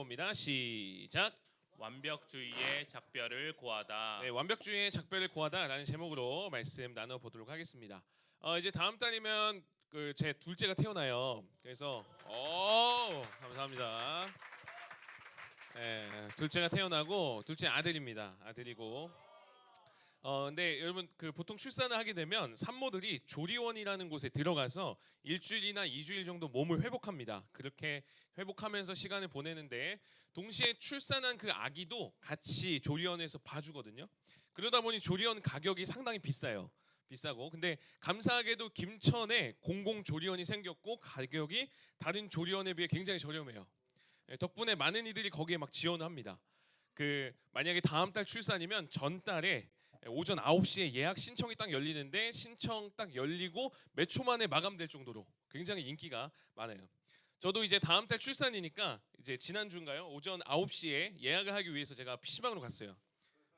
해봅니다. 시작. 완벽주의의 작별을 고하다. 네, 완벽주의의 작별을 고하다라는 제목으로 말씀 나눠보도록 하겠습니다. 이제 다음 달이면 제 둘째가 태어나요. 그래서 감사합니다. 네, 둘째가 태어나고 둘째 아들입니다. 아들이고. 근데 여러분 보통 출산을 하게 되면 산모들이 조리원이라는 곳에 들어가서 일주일이나 2주일 정도 몸을 회복합니다. 그렇게 회복하면서 시간을 보내는데 동시에 출산한 그 아기도 같이 조리원에서 봐주거든요. 그러다 보니 조리원 가격이 상당히 비싸요. 비싸고 근데 감사하게도 김천에 공공 조리원이 생겼고 가격이 다른 조리원에 비해 굉장히 저렴해요. 덕분에 많은 이들이 거기에 막 지원을 합니다. 만약에 다음 달 출산이면 전달에 오전 9시에 예약 신청이 딱 열리는데 신청 딱 열리고 몇 초 만에 마감될 정도로 굉장히 인기가 많아요. 저도 이제 다음 달 출산이니까 이제 지난주인가요? 오전 9시에 예약을 하기 위해서 제가 PC방으로 갔어요.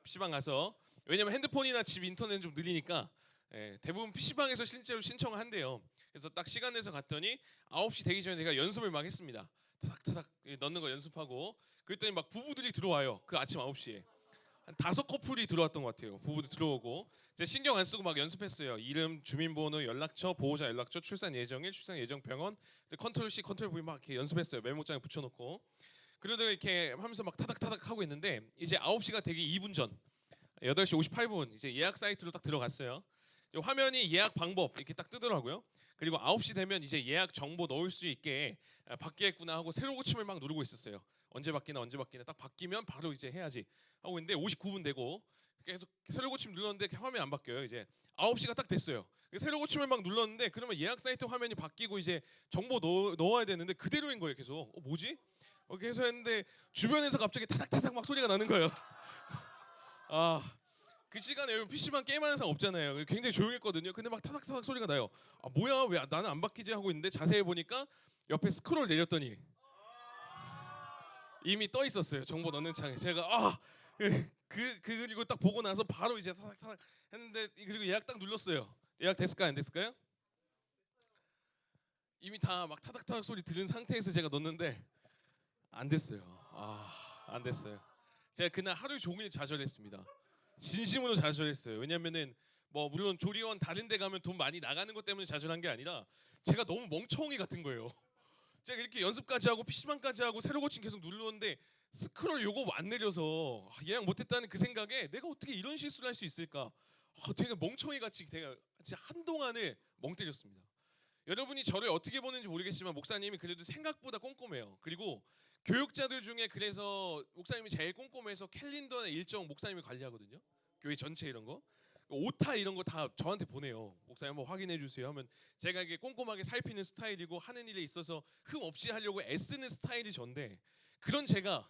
PC방 가서 왜냐면 핸드폰이나 집 인터넷은 좀 느리니까 대부분 PC방에서 실제로 신청을 한대요. 그래서 딱 시간 내서 갔더니 9시 되기 전에 제가 연습을 막 했습니다. 타닥타닥 넣는 거 연습하고 그랬더니 막 부부들이 들어와요. 그 아침 9시에. 한 5커플이 들어왔던 것 같아요. 부부도 들어오고 제가 신경 안 쓰고 막 연습했어요. 이름, 주민번호, 연락처, 보호자 연락처, 출산 예정일, 출산 예정 병원, 컨트롤 C, 컨트롤 V 막 이렇게 연습했어요. 메모장에 붙여놓고 그러다 이렇게 하면서 막 타닥타닥 하고 있는데 이제 9시가 되기 2분 전 8시 58분 이제 예약 사이트로 딱 들어갔어요. 화면이 예약 방법 이렇게 딱 뜨더라고요. 그리고 9시 되면 이제 예약 정보 넣을 수 있게 바뀌겠구나 하고 새로 고침을 막 누르고 있었어요. 언제 바뀌나 딱 바뀌면 바로 이제 해야지 하고 있는데 59분 되고 계속 새로 고침 눌렀는데 화면이 안 바뀌어요. 이제 9시가 딱 됐어요. 새로 고침을 막 눌렀는데 그러면 예약 사이트 화면이 바뀌고 이제 정보 넣어야 되는데 그대로인 거예요. 계속 뭐지? 이렇게 해서 했는데 주변에서 갑자기 타닥타닥 막 소리가 나는 거예요. 그 시간에 여러분 PC방 게임하는 사람 없잖아요. 굉장히 조용했거든요. 근데 막 타닥타닥 소리가 나요. 뭐야 왜 나는 안 바뀌지 하고 있는데 자세히 보니까 옆에 스크롤 내렸더니 이미 떠 있었어요. 정보 넣는 창에. 제가 그리고 딱 보고 나서 바로 이제 타닥타닥 했는데 그리고 예약 딱 눌렀어요. 예약 됐을까요? 안 됐을까요? 이미 다 막 타닥타닥 소리 들은 상태에서 제가 넣었는데 안 됐어요. 안 됐어요. 제가 그날 하루 종일 좌절했습니다. 진심으로 좌절했어요. 왜냐면은 물론 조리원 다른 데 가면 돈 많이 나가는 것 때문에 좌절한 게 아니라 제가 너무 멍청이 같은 거예요. 제가 이렇게 연습까지 하고 PC방까지 하고 새로 고침 계속 눌렀는데 스크롤 요거 안 내려서 예약 못했다는 그 생각에 내가 어떻게 이런 실수를 할 수 있을까? 되게 멍청이 같이 제가 진짜 한동안을 멍 때렸습니다. 여러분이 저를 어떻게 보는지 모르겠지만 목사님이 그래도 생각보다 꼼꼼해요. 그리고 교육자들 중에 그래서 목사님이 제일 꼼꼼해서 캘린더나 일정 목사님이 관리하거든요. 교회 전체 이런 거. 오타 이런 거 다 저한테 보내요. 목사님 한번 확인해 주세요 하면 제가 이게 꼼꼼하게 살피는 스타일이고 하는 일에 있어서 흠 없이 하려고 애쓰는 스타일이 전데 그런 제가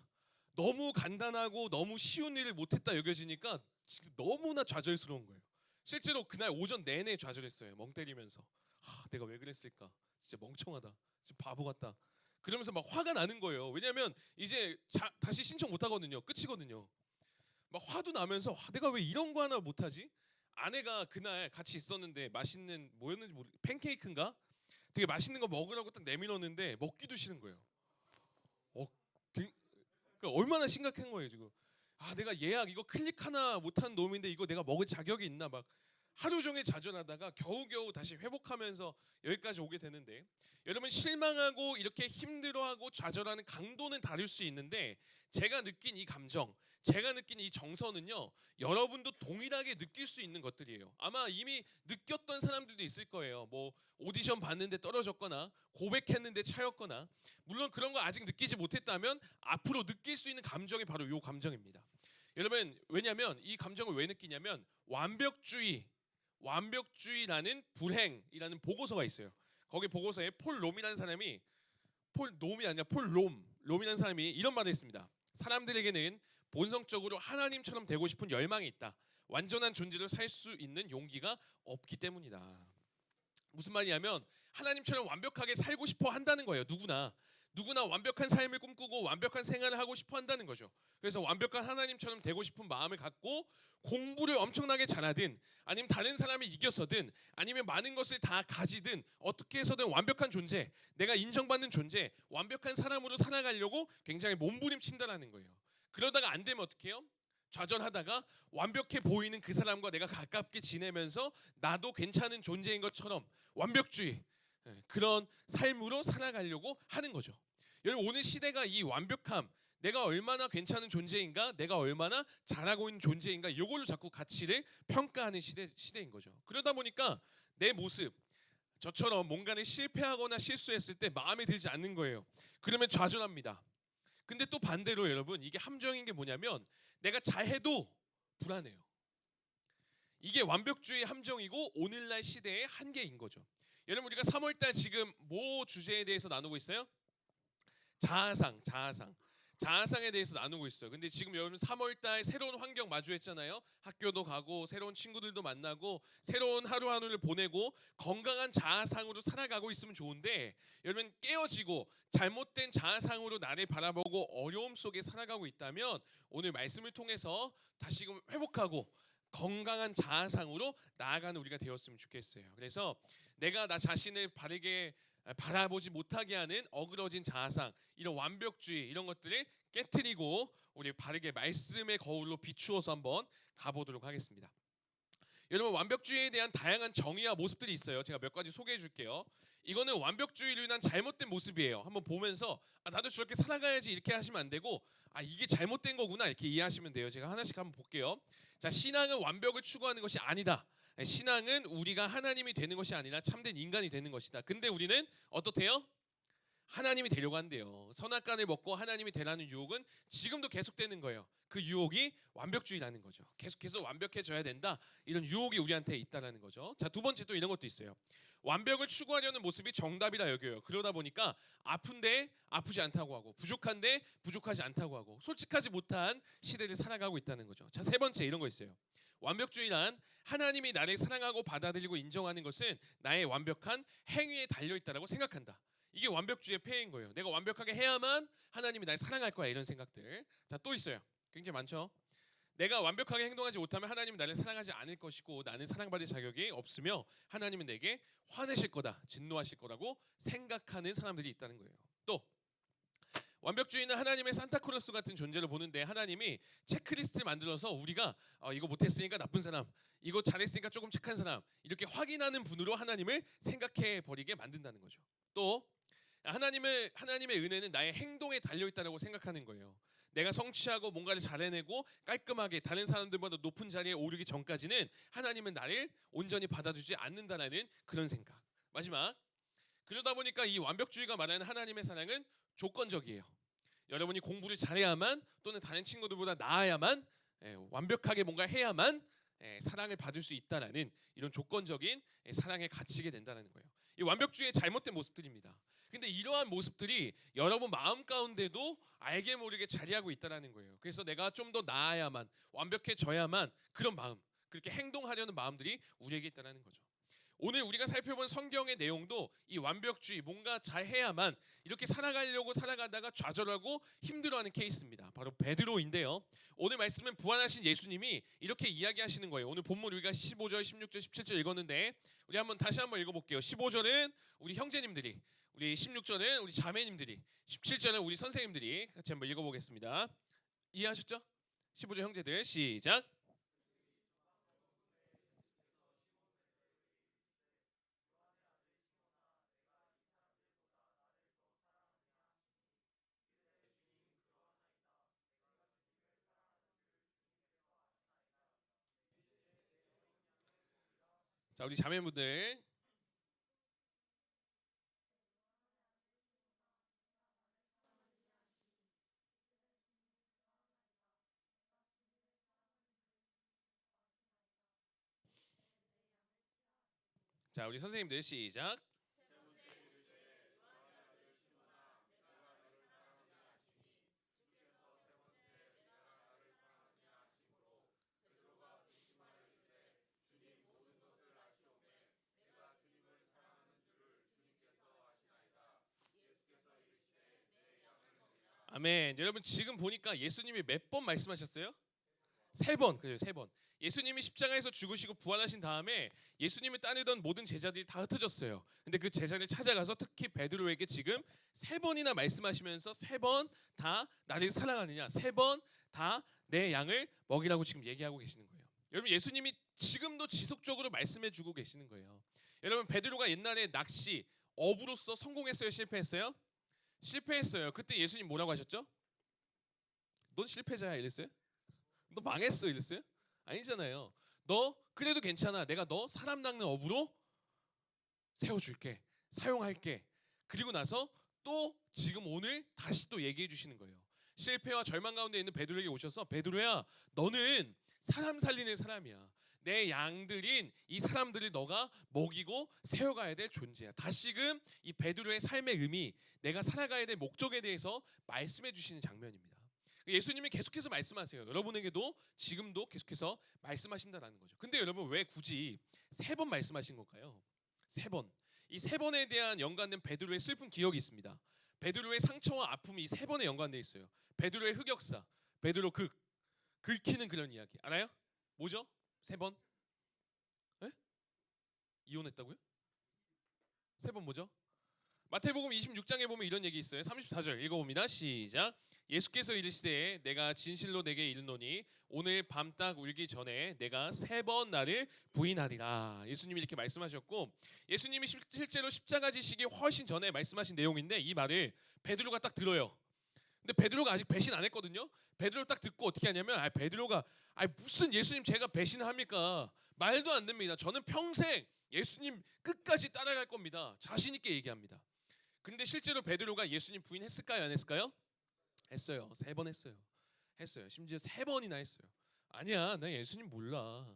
너무 간단하고 너무 쉬운 일을 못했다 여겨지니까 지금 너무나 좌절스러운 거예요. 실제로 그날 오전 내내 좌절했어요. 멍 때리면서 내가 왜 그랬을까? 진짜 멍청하다. 진짜 바보 같다. 그러면서 막 화가 나는 거예요. 왜냐하면 이제 다시 신청 못 하거든요. 끝이거든요. 막 화도 나면서 내가 왜 이런 거 하나 못 하지? 아내가 그날 같이 있었는데 맛있는 뭐였는지 모르 팬케이크인가? 되게 맛있는 거 먹으라고 딱 내밀었는데 먹기도 싫은 거예요. 어, 그러니까 얼마나 심각한 거예요 지금. 내가 예약 이거 클릭 하나 못한 놈인데 이거 내가 먹을 자격이 있나 막 하루 종일 좌절하다가 겨우겨우 다시 회복하면서 여기까지 오게 되는데 여러분 실망하고 이렇게 힘들어하고 좌절하는 강도는 다를 수 있는데 제가 느낀 이 감정, 제가 느낀 이 정서는요 여러분도 동일하게 느낄 수 있는 것들이에요. 아마 이미 느꼈던 사람들도 있을 거예요. 오디션 봤는데 떨어졌거나 고백했는데 차였거나 물론 그런 거 아직 느끼지 못했다면 앞으로 느낄 수 있는 감정이 바로 이 감정입니다. 여러분 왜냐하면 이 감정을 왜 느끼냐면 완벽주의라는 불행이라는 보고서가 있어요. 거기 보고서에 폴롬이라는 사람이 폴롬이 아니라 롬이라는 사람이 이런 말을 했습니다. 사람들에게는 본성적으로 하나님처럼 되고 싶은 열망이 있다. 완전한 존재로 살 수 있는 용기가 없기 때문이다. 무슨 말이냐면 하나님처럼 완벽하게 살고 싶어 한다는 거예요. 누구나 완벽한 삶을 꿈꾸고 완벽한 생활을 하고 싶어 한다는 거죠. 그래서 완벽한 하나님처럼 되고 싶은 마음을 갖고 공부를 엄청나게 잘하든 아니면 다른 사람을 이겨서든 아니면 많은 것을 다 가지든 어떻게 해서든 완벽한 존재, 내가 인정받는 존재, 완벽한 사람으로 살아가려고 굉장히 몸부림친다라는 거예요. 그러다가 안 되면 어떻게 해요? 좌절하다가 완벽해 보이는 그 사람과 내가 가깝게 지내면서 나도 괜찮은 존재인 것처럼 완벽주의, 그런 삶으로 살아가려고 하는 거죠. 여러분 오늘 시대가 이 완벽함, 내가 얼마나 괜찮은 존재인가, 내가 얼마나 잘하고 있는 존재인가, 이걸로 자꾸 가치를 평가하는 시대인 거죠. 그러다 보니까 내 모습, 저처럼 뭔가를 실패하거나 실수했을 때 마음에 들지 않는 거예요. 그러면 좌절합니다. 근데 또 반대로 여러분 이게 함정인 게 뭐냐면 내가 잘해도 불안해요. 이게 완벽주의 함정이고 오늘날 시대의 한계인 거죠. 여러분 우리가 3월달 지금 뭐 주제에 대해서 나누고 있어요? 자아상에 대해서 나누고 있어요. 근데 지금 여러분 3월달 새로운 환경 마주했잖아요. 학교도 가고 새로운 친구들도 만나고 새로운 하루하루를 보내고 건강한 자아상으로 살아가고 있으면 좋은데 여러분 깨어지고 잘못된 자아상으로 나를 바라보고 어려움 속에 살아가고 있다면 오늘 말씀을 통해서 다시금 회복하고 건강한 자아상으로 나아가는 우리가 되었으면 좋겠어요. 그래서 내가 나 자신을 바르게 바라보지 못하게 하는 어그러진 자아상, 이런 완벽주의 이런 것들을 깨트리고 우리 바르게 말씀의 거울로 비추어서 한번 가보도록 하겠습니다. 여러분 완벽주의에 대한 다양한 정의와 모습들이 있어요. 제가 몇 가지 소개해 줄게요. 이거는 완벽주의로 인한 잘못된 모습이에요. 한번 보면서 나도 저렇게 살아가야지 이렇게 하시면 안 되고 이게 잘못된 거구나 이렇게 이해하시면 돼요. 제가 하나씩 한번 볼게요. 자, 신앙은 완벽을 추구하는 것이 아니다. 신앙은 우리가 하나님이 되는 것이 아니라 참된 인간이 되는 것이다. 근데 우리는 어떻대요? 하나님이 되려고 한대요. 선악과를 먹고 하나님이 되라는 유혹은 지금도 계속되는 거예요. 그 유혹이 완벽주의라는 거죠. 계속해서 완벽해져야 된다. 이런 유혹이 우리한테 있다라는 거죠. 자, 두 번째 또 이런 것도 있어요. 완벽을 추구하려는 모습이 정답이다 여겨요. 그러다 보니까 아픈데 아프지 않다고 하고 부족한데 부족하지 않다고 하고 솔직하지 못한 시대를 살아가고 있다는 거죠. 자, 세 번째 이런 거 있어요. 완벽주의란 하나님이 나를 사랑하고 받아들이고 인정하는 것은 나의 완벽한 행위에 달려 있다라고 생각한다. 이게 완벽주의의 폐해인 거예요. 내가 완벽하게 해야만 하나님이 날 사랑할 거야 이런 생각들. 자, 또 있어요. 굉장히 많죠. 내가 완벽하게 행동하지 못하면 하나님은 나를 사랑하지 않을 것이고 나는 사랑받을 자격이 없으며 하나님은 내게 화내실 거다, 진노하실 거라고 생각하는 사람들이 있다는 거예요. 또 완벽주의는 하나님의 산타클로스 같은 존재를 보는데 하나님이 체크리스트를 만들어서 우리가 이거 못했으니까 나쁜 사람, 이거 잘했으니까 조금 착한 사람 이렇게 확인하는 분으로 하나님을 생각해 버리게 만든다는 거죠. 또 하나님의 은혜는 나의 행동에 달려 있다고 생각하는 거예요. 내가 성취하고 뭔가를 잘해내고 깔끔하게 다른 사람들보다 높은 자리에 오르기 전까지는 하나님은 나를 온전히 받아주지 않는다라는 그런 생각. 마지막, 그러다 보니까 이 완벽주의가 말하는 하나님의 사랑은 조건적이에요. 여러분이 공부를 잘해야만 또는 다른 친구들보다 나아야만 완벽하게 뭔가 해야만 사랑을 받을 수 있다라는 이런 조건적인 사랑에 갇히게 된다는 거예요. 이 완벽주의의 잘못된 모습들입니다. 근데 이러한 모습들이 여러분 마음 가운데도 알게 모르게 자리하고 있다라는 거예요. 그래서 내가 좀 더 나아야만 완벽해져야만 그런 마음, 그렇게 행동하려는 마음들이 우리에게 있다라는 거죠. 오늘 우리가 살펴본 성경의 내용도 이 완벽주의, 뭔가 잘해야만 이렇게 살아가려고 살아가다가 좌절하고 힘들어하는 케이스입니다. 바로 베드로인데요. 오늘 말씀은 부활하신 예수님이 이렇게 이야기하시는 거예요. 오늘 본문 우리가 15절, 16절, 17절 읽었는데 우리 다시 한번 읽어볼게요. 15절은 우리 형제님들이, 우리 16절은 우리 자매님들이, 17절은 우리 선생님들이 같이 한번 읽어보겠습니다. 이해하셨죠? 15절 형제들 시작. 자, 우리 자매분들 자, 우리 선생님들 시작. 아멘. 여러분 지금 보니까 예수님이 몇 번 말씀하셨어요? 3번. 그래요. 3번. 예수님이 십자가에서 죽으시고 부활하신 다음에 예수님을 따르던 모든 제자들이 다 흩어졌어요. 근데 그 제자를 찾아가서 특히 베드로에게 지금 3번이나 말씀하시면서 3번 다 나를 사랑하느냐, 3번 다 내 양을 먹이라고 지금 얘기하고 계시는 거예요. 여러분 예수님이 지금도 지속적으로 말씀해 주고 계시는 거예요. 여러분 베드로가 옛날에 낚시 어부로서 성공했어요, 실패했어요? 실패했어요. 그때 예수님 뭐라고 하셨죠? 넌 실패자야 이랬어요? 너 망했어 이랬어요? 아니잖아요. 너 그래도 괜찮아. 내가 너 사람 낚는 어부로 세워줄게. 사용할게. 그리고 나서 또 지금 오늘 다시 또 얘기해 주시는 거예요. 실패와 절망 가운데 있는 베드로에게 오셔서 베드로야 너는 사람 살리는 사람이야. 내 양들인 이 사람들을 너가 먹이고 세워가야 될 존재야. 다시금 이 베드로의 삶의 의미, 내가 살아가야 될 목적에 대해서 말씀해 주시는 장면입니다. 예수님이 계속해서 말씀하세요. 여러분에게도 지금도 계속해서 말씀하신다라는 거죠. 근데 여러분 왜 굳이 3번 말씀하신 걸까요? 3번. 이 3번에 대한 연관된 베드로의 슬픈 기억이 있습니다. 베드로의 상처와 아픔이 이 3번에 연관돼 있어요. 베드로의 흑역사, 베드로 긁히는 그런 이야기 알아요? 뭐죠? 3번? 에? 이혼했다고요? 3번 뭐죠? 마태복음 26장에 보면 이런 얘기 있어요. 34절 읽어봅니다. 시작. 예수께서 이르시되 내가 진실로 내게 이르노니 오늘 밤 딱 울기 전에 내가 3번 나를 부인하리라. 예수님이 이렇게 말씀하셨고 예수님이 실제로 십자가 지시기 훨씬 전에 말씀하신 내용인데 이 말을 베드로가 딱 들어요. 근데 베드로가 아직 배신 안 했거든요. 베드로 딱 듣고 어떻게 하냐면 베드로가 무슨 예수님 제가 배신합니까? 말도 안 됩니다. 저는 평생 예수님 끝까지 따라갈 겁니다. 자신 있게 얘기합니다. 근데 실제로 베드로가 예수님 부인했을까요? 안 했을까요? 했어요. 3번 했어요. 했어요. 심지어 3번이나 했어요. 아니야, 나 예수님 몰라.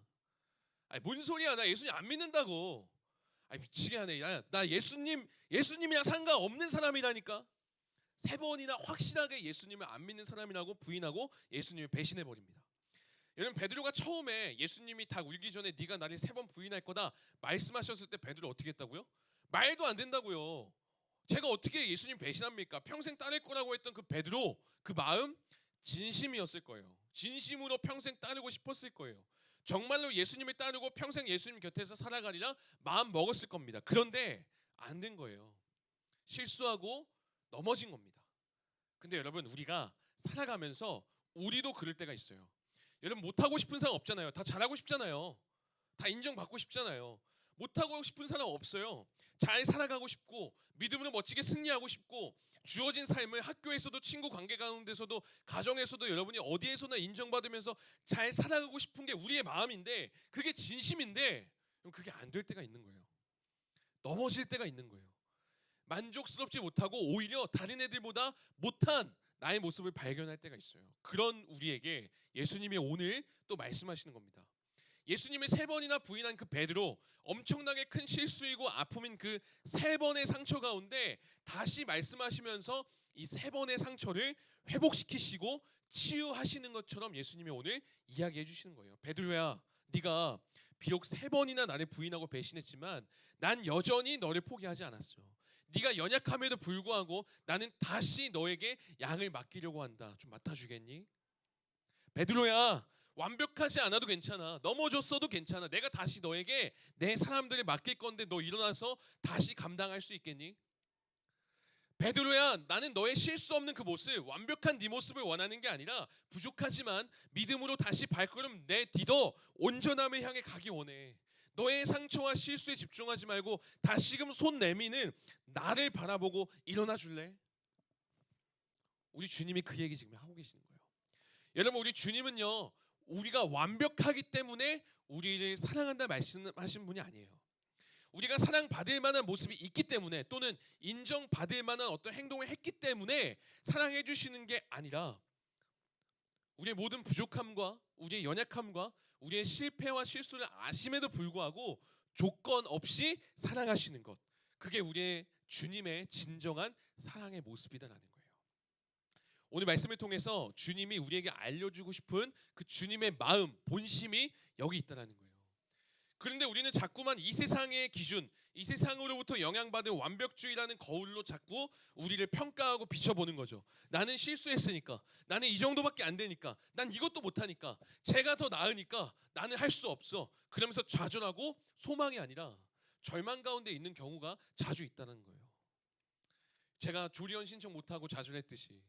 뭔 소리야? 나 예수님 안 믿는다고. 미치게 하네. 야, 나 예수님이랑 상관없는 사람이라니까. 3번이나 확실하게 예수님을 안 믿는 사람이라고 부인하고 예수님을 배신해 버립니다. 여러분 베드로가 처음에 예수님이 다 울기 전에 네가 나를 3번 부인할 거다 말씀하셨을 때 베드로 어떻게 했다고요? 말도 안 된다고요. 제가 어떻게 예수님 배신합니까? 평생 따를 거라고 했던 그 베드로 그 마음 진심이었을 거예요. 진심으로 평생 따르고 싶었을 거예요. 정말로 예수님을 따르고 평생 예수님 곁에서 살아가리라 마음 먹었을 겁니다. 그런데 안 된 거예요. 실수하고 넘어진 겁니다. 근데 여러분 우리가 살아가면서 우리도 그럴 때가 있어요. 여러분 못하고 싶은 사람 없잖아요. 다 잘하고 싶잖아요. 다 인정받고 싶잖아요. 못하고 싶은 사람 없어요. 잘 살아가고 싶고 믿음으로 멋지게 승리하고 싶고 주어진 삶을 학교에서도 친구 관계 가운데서도 가정에서도 여러분이 어디에서나 인정받으면서 잘 살아가고 싶은 게 우리의 마음인데 그게 진심인데 그게 안 될 때가 있는 거예요. 넘어질 때가 있는 거예요. 만족스럽지 못하고 오히려 다른 애들보다 못한 나의 모습을 발견할 때가 있어요. 그런 우리에게 예수님이 오늘 또 말씀하시는 겁니다. 예수님을 3번이나 부인한 그 베드로 엄청나게 큰 실수이고 아픔인 그 3번의 상처 가운데 다시 말씀하시면서 이 3번의 상처를 회복시키시고 치유하시는 것처럼 예수님이 오늘 이야기해 주시는 거예요. 베드로야, 네가 비록 3번이나 나를 부인하고 배신했지만 난 여전히 너를 포기하지 않았어. 네가 연약함에도 불구하고 나는 다시 너에게 양을 맡기려고 한다. 좀 맡아주겠니? 베드로야, 완벽하지 않아도 괜찮아. 넘어졌어도 괜찮아. 내가 다시 너에게 내 사람들을 맡길 건데 너 일어나서 다시 감당할 수 있겠니? 베드로야, 나는 너의 실수 없는 그 모습, 완벽한 네 모습을 원하는 게 아니라 부족하지만 믿음으로 다시 발걸음 내디뎌 온전함을 향해 가기 원해. 너의 상처와 실수에 집중하지 말고 다시금 손 내미는 나를 바라보고 일어나 줄래? 우리 주님이 그 얘기 지금 하고 계시는 거예요. 여러분 우리 주님은요 우리가 완벽하기 때문에 우리를 사랑한다 말씀하신 분이 아니에요. 우리가 사랑받을 만한 모습이 있기 때문에 또는 인정받을 만한 어떤 행동을 했기 때문에 사랑해 주시는 게 아니라 우리의 모든 부족함과 우리의 연약함과 우리의 실패와 실수를 아심에도 불구하고 조건 없이 사랑하시는 것, 그게 우리의 주님의 진정한 사랑의 모습이다라는 거예요. 오늘 말씀을 통해서 주님이 우리에게 알려주고 싶은 그 주님의 마음, 본심이 여기 있다라는 거예요. 그런데 우리는 자꾸만 이 세상의 기준, 이 세상으로부터 영향받은 완벽주의라는 거울로 자꾸 우리를 평가하고 비춰보는 거죠. 나는 실수했으니까, 나는 이 정도밖에 안 되니까, 난 이것도 못하니까, 제가 더 나으니까 나는 할 수 없어. 그러면서 좌절하고 소망이 아니라 절망 가운데 있는 경우가 자주 있다는 거예요. 제가 조리원 신청 못하고 좌절했듯이,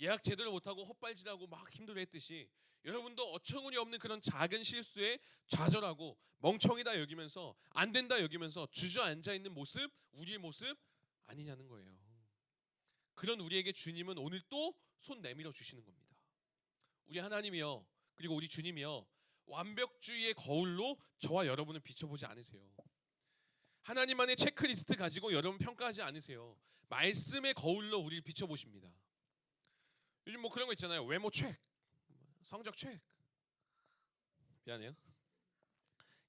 예약 제대로 못하고 헛발질하고 막 힘들어했듯이, 여러분도 어처구니 없는 그런 작은 실수에 좌절하고 멍청이다 여기면서 안 된다 여기면서 주저앉아 있는 모습, 우리의 모습 아니냐는 거예요. 그런 우리에게 주님은 오늘 또 손 내밀어 주시는 겁니다. 우리 하나님이요, 그리고 우리 주님이요, 완벽주의의 거울로 저와 여러분을 비춰보지 않으세요. 하나님만의 체크리스트 가지고 여러분 평가하지 않으세요. 말씀의 거울로 우리를 비춰보십니다. 요즘 뭐 그런 거 있잖아요. 외모 체크, 성적 체크. 미안해요.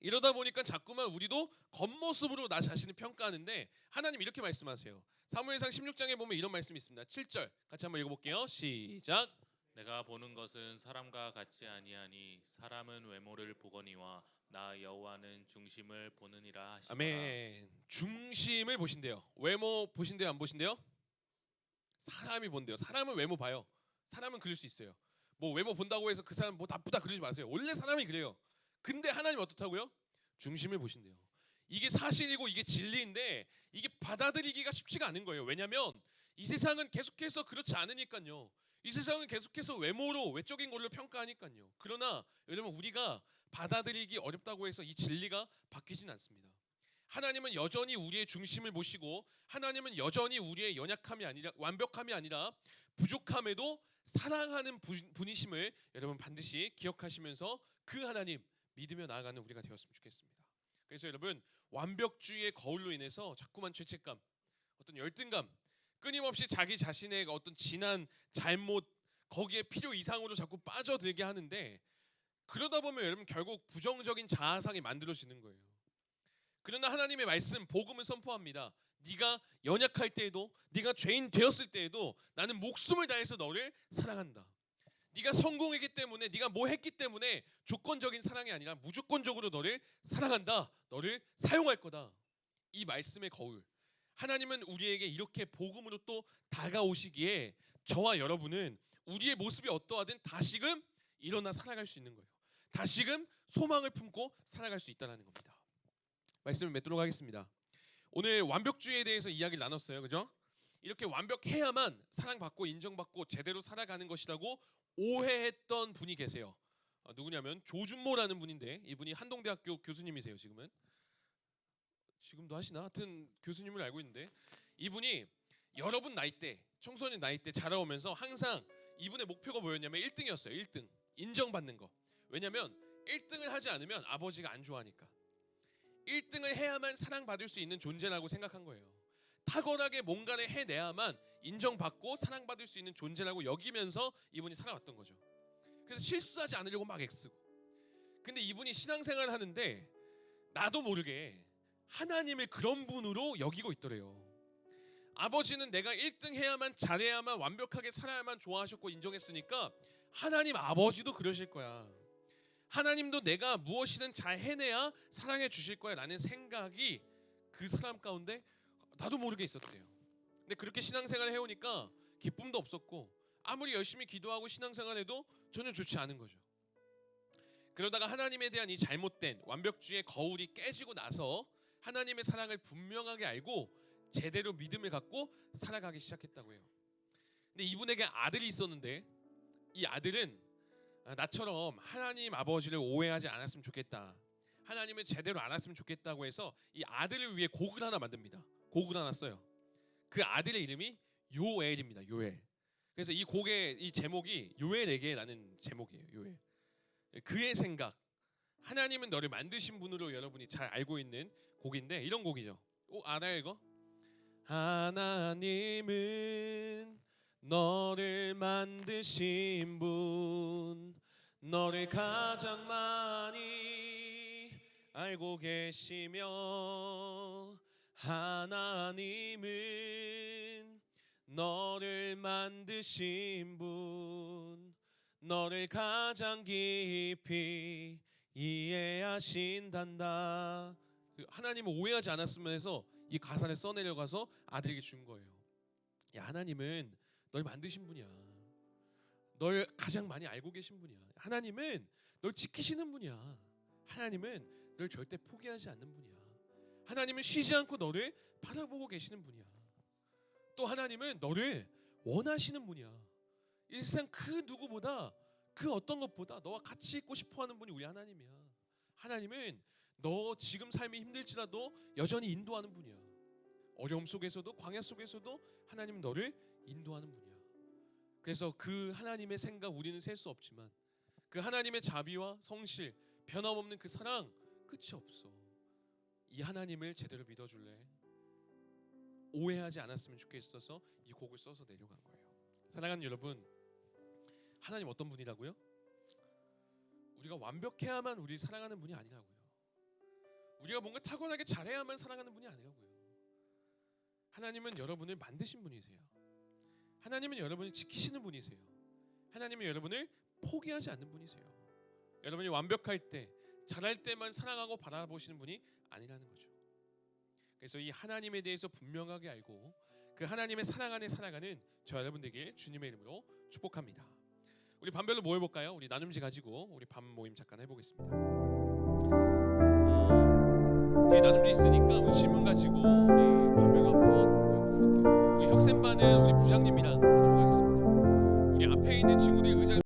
이러다 보니까 자꾸만 우리도 겉모습으로 나 자신을 평가하는데, 하나님 이렇게 말씀하세요. 사무엘상 16장에 보면 이런 말씀이 있습니다. 7절 같이 한번 읽어볼게요. 시작. 내가 보는 것은 사람과 같지 아니하니 사람은 외모를 보거니와 나 여호와는 중심을 보느니라 하시더라. 아멘. 중심을 보신대요. 외모 보신대요, 안 보신대요? 사람이 본대요. 사람은 외모 봐요. 사람은 그럴 수 있어요. 뭐 외모 본다고 해서 그 사람 뭐 나쁘다 그러지 마세요. 원래 사람이 그래요. 근데 하나님 어떻다고요? 중심을 보신대요. 이게 사실이고 이게 진리인데 이게 받아들이기가 쉽지가 않은 거예요. 왜냐하면 이 세상은 계속해서 그렇지 않으니까요. 이 세상은 계속해서 외모로, 외적인 걸로 평가하니까요. 그러나 여러분, 우리가 받아들이기 어렵다고 해서 이 진리가 바뀌진 않습니다. 하나님은 여전히 우리의 중심을 보시고, 하나님은 여전히 우리의 연약함이 아니라, 완벽함이 아니라 부족함에도 사랑하는 분이심을 여러분 반드시 기억하시면서 그 하나님 믿으며 나아가는 우리가 되었으면 좋겠습니다. 그래서 여러분, 완벽주의의 거울로 인해서 자꾸만 죄책감, 어떤 열등감, 끊임없이 자기 자신의 어떤 지난 잘못, 거기에 필요 이상으로 자꾸 빠져들게 하는데, 그러다 보면 여러분 결국 부정적인 자아상이 만들어지는 거예요. 그러나 하나님의 말씀, 복음을 선포합니다. 네가 연약할 때에도, 네가 죄인 되었을 때에도 나는 목숨을 다해서 너를 사랑한다. 네가 성공했기 때문에, 네가 뭐 했기 때문에 조건적인 사랑이 아니라 무조건적으로 너를 사랑한다. 너를 사용할 거다. 이 말씀의 거울. 하나님은 우리에게 이렇게 복음으로 또 다가오시기에 저와 여러분은 우리의 모습이 어떠하든 다시금 일어나 살아갈 수 있는 거예요. 다시금 소망을 품고 살아갈 수 있다는 겁니다. 말씀을 맺도록 하겠습니다. 오늘 완벽주의에 대해서 이야기를 나눴어요. 그죠? 이렇게 완벽해야만 사랑받고 인정받고 제대로 살아가는 것이라고 오해했던 분이 계세요. 누구냐면 조준모라는 분인데, 이분이 한동대학교 교수님이세요. 지금도 하시나? 하여튼 교수님을 알고 있는데, 이분이 여러분 나이대, 청소년 나이대 자라오면서 항상 이분의 목표가 뭐였냐면 1등이었어요. 1등. 인정받는 거. 왜냐면 1등을 하지 않으면 아버지가 안 좋아하니까. 1등을 해야만 사랑받을 수 있는 존재라고 생각한 거예요. 탁월하게 뭔가를 해내야만 인정받고 사랑받을 수 있는 존재라고 여기면서 이분이 살아왔던 거죠. 그래서 실수하지 않으려고 막 애쓰고. 근데 이분이 신앙생활을 하는데 나도 모르게 하나님을 그런 분으로 여기고 있더래요. 아버지는 내가 1등 해야만, 잘해야만, 완벽하게 살아야만 좋아하셨고 인정했으니까 하나님 아버지도 그러실 거야. 하나님도 내가 무엇이든 잘 해내야 사랑해 주실 거야 라는 생각이 그 사람 가운데 나도 모르게 있었대요. 근데 그렇게 신앙생활을 해오니까 기쁨도 없었고, 아무리 열심히 기도하고 신앙생활해도 전혀 좋지 않은 거죠. 그러다가 하나님에 대한 이 잘못된 완벽주의의 거울이 깨지고 나서 하나님의 사랑을 분명하게 알고 제대로 믿음을 갖고 살아가기 시작했다고 해요. 근데 이분에게 아들이 있었는데, 이 아들은 나처럼 하나님 아버지를 오해하지 않았으면 좋겠다, 하나님을 제대로 알았으면 좋겠다고 해서 이 아들을 위해 곡을 하나 만듭니다. 곡을 하나 써요. 그 아들의 이름이 요엘입니다. 요엘. 그래서 이 곡의 이 제목이 요엘에게라는 제목이에요. 요엘. 그의 생각. 하나님은 너를 만드신 분으로 여러분이 잘 알고 있는 곡인데, 이런 곡이죠. 알아요 이거? 하나님은 너를 만드신 분, 너를 가장 많이 알고 계시며, 하나님은 너를 만드신 분, 너를 가장 깊이 이해하신단다. 하나님을 오해하지 않았으면 해서 이 가사를 써내려가서 아들에게 준 거예요. 야, 하나님은 널 만드신 분이야. 널 가장 많이 알고 계신 분이야. 하나님은 널 지키시는 분이야. 하나님은 널 절대 포기하지 않는 분이야. 하나님은 쉬지 않고 너를 바라보고 계시는 분이야. 또 하나님은 너를 원하시는 분이야. 이 세상 그 누구보다, 그 어떤 것보다 너와 같이 있고 싶어하는 분이 우리 하나님이야. 하나님은 너 지금 삶이 힘들지라도 여전히 인도하는 분이야. 어려움 속에서도, 광야 속에서도 하나님은 너를 인도하는 분이야. 그래서 그 하나님의 생각 우리는 셀 수 없지만 그 하나님의 자비와 성실, 변함없는 그 사랑 끝이 없어. 이 하나님을 제대로 믿어줄래? 오해하지 않았으면 좋겠어서 이 곡을 써서 내려간 거예요. 사랑하는 여러분, 하나님 어떤 분이라고요? 우리가 완벽해야만 우리 사랑하는 분이 아니라고요. 우리가 뭔가 탁월하게 잘해야만 사랑하는 분이 아니라고요. 하나님은 여러분을 만드신 분이세요. 하나님은 여러분을 지키시는 분이세요. 하나님은 여러분을 포기하지 않는 분이세요. 여러분이 완벽할 때, 잘할 때만 사랑하고 바라보시는 분이 아니라는 거죠. 그래서 이 하나님에 대해서 분명하게 알고 그 하나님의 사랑 안에 살아가는 저 여러분 되길 주님의 이름으로 축복합니다. 우리 반별로 모여볼까요? 우리 나눔지 가지고 우리 반 모임 잠깐 해보겠습니다. 뒤에 나눔지 있으니까 우리 질문 가지고 우리 반별로 한번 모여보도록 할게요. 우리 혁센반은 우리 부장님이랑 하도록 하겠습니다. 우리 앞에 있는 친구들이 의자